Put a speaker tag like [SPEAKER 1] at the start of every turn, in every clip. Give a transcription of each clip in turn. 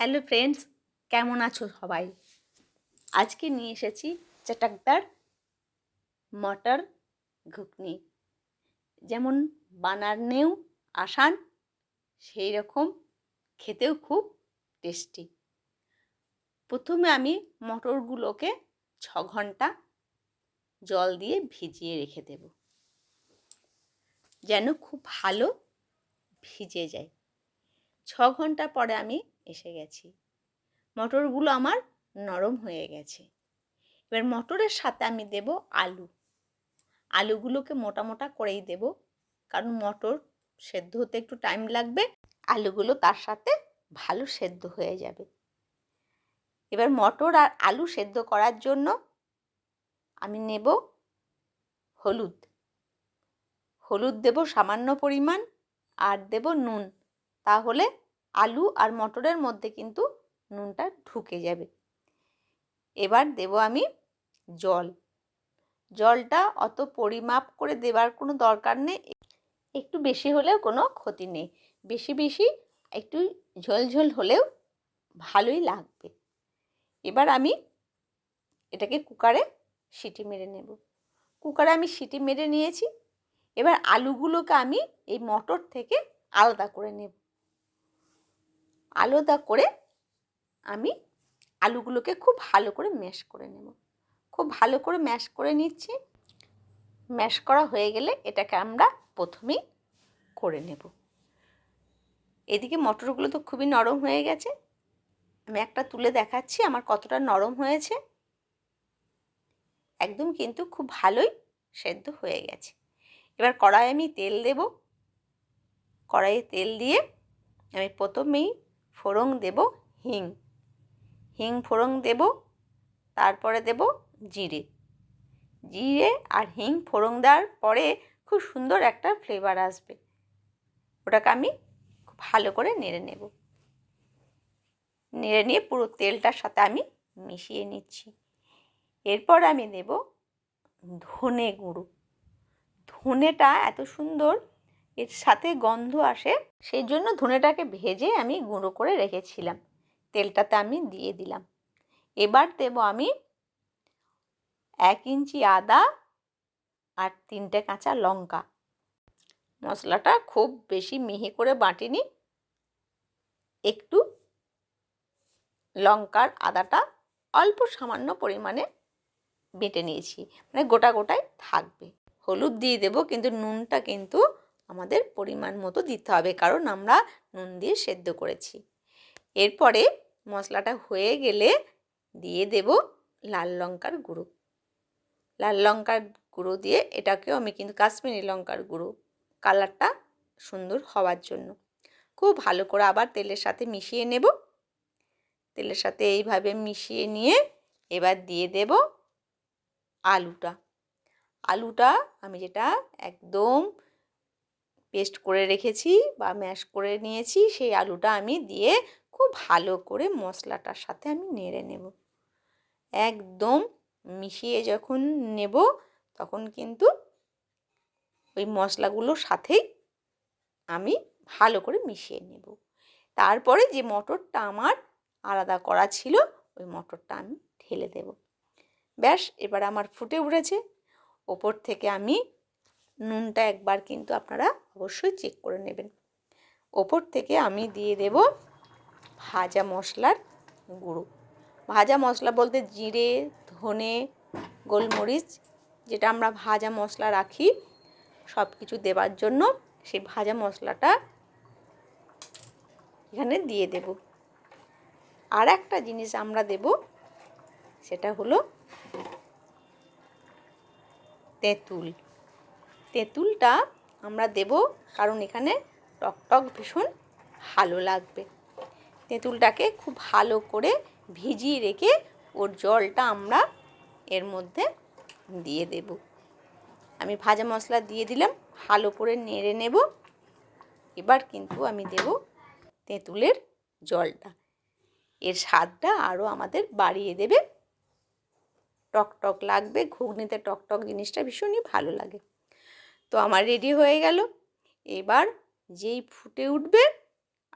[SPEAKER 1] Hello friends, কেমন আছো সবাই? আজকে নিয়ে এসেছি চটকদার মটর ঘুগনি। যেমন বানানেও আসান, সেই রকম খেতেও খুব টেস্টি। প্রথমে আমি মটরগুলোকে 6 ঘন্টা জল দিয়ে ভিজিয়ে রেখে দেব, যেন খুব ভালো ভিজে যায়। 6 ঘন্টা পরে আমি এসে গেছি, মটরগুলো আমার নরম হয়ে গেছে। এবার মটরের সাথে আমি দেব আলুগুলোকে মোটা মোটা করেই দেব, কারণ মটর সেদ্ধ হতে একটু টাইম লাগবে, আলুগুলো তার সাথে ভালো সেদ্ধ হয়ে যাবে। এবার মটর আর আলু সেদ্ধ করার জন্য আমি নেব হলুদ দেব সামান্য পরিমাণ, আর দেব নুন, তাহলে আলু আর মটরের মধ্যে কিন্তু নুনটা ঢুকে যাবে। এবার দেব আমি জলটা অত পরিমাপ করে দেবার কোনো দরকার নেই, একটু বেশি হলেও কোনো ক্ষতি নেই, বেশি একটু ঝোল হলেও ভালোই লাগবে। এবার আমি এটাকে কুকারে সিটি মেরে নেব। কুকারে আমি সিটি মেরে নিয়েছি। এবার আলুগুলোকে আমি এই মটর থেকে আলাদা করে নেব। আলাদা করে আমি আলুগুলোকে খুব ভালো করে ম্যাশ করে নেব। খুব ভালো করে ম্যাশ করে নিচ্ছি। ম্যাশ করা হয়ে গেলে এটাকে আমরা প্রথমেই করে নেব। এদিকে মটরগুলো তো খুবই নরম হয়ে গেছে, আমি একটা তুলে দেখাচ্ছি আমার কতটা নরম হয়েছে। একদম কিন্তু খুব ভালোই সেদ্ধ হয়ে গেছে। এবার কড়াইয়ে আমি তেল দেব। কড়াইয়ে তেল দিয়ে আমি প্রথমেই ফোড়ন দেব হিং ফোড়ন দেব, তারপরে দেব জিরে আর হিং ফোড়ন দেওয়ার পরে খুব সুন্দর একটা ফ্লেভার আসবে। ওটাকে আমি খুব ভালো করে নেড়ে নেব। নেড়ে নিয়ে পুরো তেলটার সাথে আমি মিশিয়ে নিচ্ছি। এরপর আমি দেব ধনে গুঁড়ো। ধনেটা এত সুন্দর এর সাথে গন্ধ আসে, সেই জন্য ধনেটাকে ভেজে আমি গুঁড়ো করে রেখেছিলাম, তেলটাতে আমি দিয়ে দিলাম। এবার দেব আমি 1 ইঞ্চি আদা আর 3টে কাঁচা লঙ্কা। মশলাটা খুব বেশি মিহি করে বাটিনি, একটু লঙ্কার আদাটা অল্প সামান্য পরিমাণে বেটে নিয়েছি, মানে গোটাই থাকবে। হলুদ দিয়ে দেব, কিন্তু নুনটা কিন্তু আমাদের পরিমাণ মতো দিতে হবে, কারণ আমরা নুন দিয়ে সেদ্ধ করেছি। এরপরে মশলাটা হয়ে গেলে দিয়ে দেব লাল লঙ্কার গুঁড়ো দিয়ে, এটাকেও আমি কিন্তু কাশ্মীরি লঙ্কার গুঁড়ো, কালারটা সুন্দর হওয়ার জন্য খুব ভালো করে আবার তেলের সাথে মিশিয়ে নেব। তেলের সাথে এইভাবে মিশিয়ে নিয়ে এবার দিয়ে দেব আলুটা আমি যেটা একদম পেস্ট করে রেখেছি বা ম্যাশ করে নিয়েছি, সেই আলুটা আমি দিয়ে খুব ভালো করে মশলাটার সাথে আমি নেড়ে নেব। একদম মিশিয়ে যখন নেব তখন কিন্তু ওই মশলাগুলোর সাথেই আমি ভালো করে মিশিয়ে নেব। তারপরে যে মটরটা আমার আলাদা করা ছিল ওই মটরটা আমি ঢেলে দেব। ব্যাস, এবার আমার ফুটে উঠেছে। ওপর থেকে আমি নুনটা একবার কিন্তু আপনারা অবশ্যই চেক করে নেবেন। ওপর থেকে আমি দিয়ে দেব ভাজা মশলার গুঁড়ো। ভাজা মশলা বলতে জিরে, ধনে, গোলমরিচ, যেটা আমরা ভাজা মশলা রাখি সব কিছু দেবার জন্য, সেই ভাজা মশলাটা এখানে দিয়ে দেব। আর একটা জিনিস আমরা দেব, সেটা হলো তেঁতুলটা আমরা দেব, কারণ এখানে টক ভীষণ ভালো লাগবে। তেঁতুলটাকে খুব ভালো করে ভিজিয়ে রেখে ওর জলটা আমরা এর মধ্যে দিয়ে দেব। আমি ভাজা মশলা দিয়ে দিলাম, ভালো করে নেড়ে নেব। এবার কিন্তু আমি দেব তেঁতুলের জলটা, এর স্বাদটা আরও আমাদের বাড়িয়ে দেবে। টক লাগবে, ঘুগনিতে টক জিনিসটা ভীষণই ভালো লাগে। তো আমার রেডি হয়ে গেল। এবার যেই ফুটে উঠবে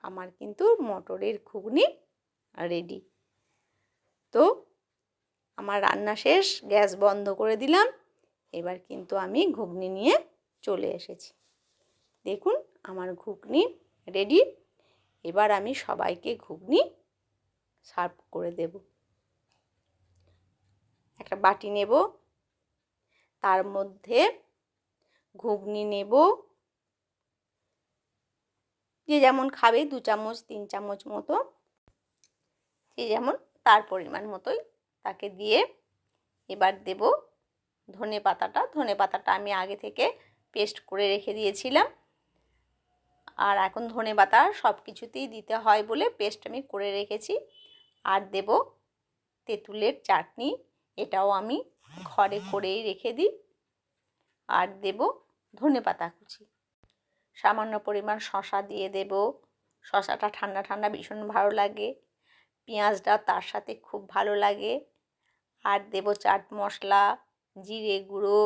[SPEAKER 1] আমার কিন্তু মটরের ঘুগনি রেডি। তো আমার রান্না শেষ, গ্যাস বন্ধ করে দিলাম। এবার কিন্তু আমি ঘুগনি নিয়ে চলে এসেছি। দেখুন আমার ঘুগনি রেডি। এবার আমি সবাইকে ঘুগনি সার্ভ করে দেব। একটা বাটি নেব, তার মধ্যে ঘুগনি নেব, যে যেমন খাবে 2 চামচ 3 চামচ মতো, যে যেমন তার পরিমাণ মতোই তাকে দিয়ে এবার দেব ধনে পাতাটা। ধনে পাতাটা আমি আগে থেকে পেস্ট করে রেখে দিয়েছিলাম, আর এখন ধনে পাতা সব কিছুতেই দিতে হয় বলে পেস্ট আমি করে রেখেছি। আর দেব তেঁতুলের চাটনি, এটাও আমি ঘরে করেই রেখে দিই। আর দেব ধনে পাতা কুচি, সামান্য পরিমাণ শসা দিয়ে দেব। শসাটা ঠান্ডা ঠান্ডা ভীষণ ভালো লাগে, পেঁয়াজটা তার সাথে খুব ভালো লাগে। আর দেব চাট মশলা, জিরে গুঁড়ো,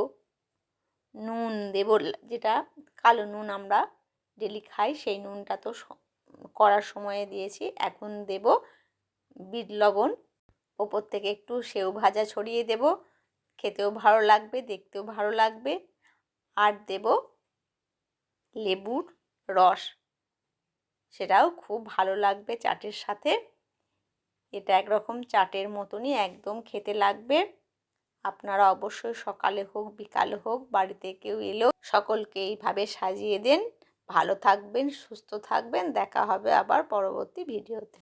[SPEAKER 1] নুন দেব, যেটা কালো নুন আমরা ডেলি খাই, সেই নুনটা তো করার সময়ে দিয়েছি। এখন দেব বিট লবণ, ওপর থেকে একটু সেও ভাজা ছড়িয়ে দেব, খেতেও ভালো লাগবে, দেখতেও ভালো লাগবে। আর দেব লেবুর রস, সেটাও খুব ভালো লাগবে চাটের সাথে। এটা একরকম চাটের মতনই একদম খেতে লাগবে। আপনারা অবশ্যই সকালে হোক বিকালে হোক বাড়িতে কেউ এলো সকলকে এইভাবে সাজিয়ে দেন। ভালো থাকবেন, সুস্থ থাকবেন। দেখা হবে আবার পরবর্তী ভিডিওতে।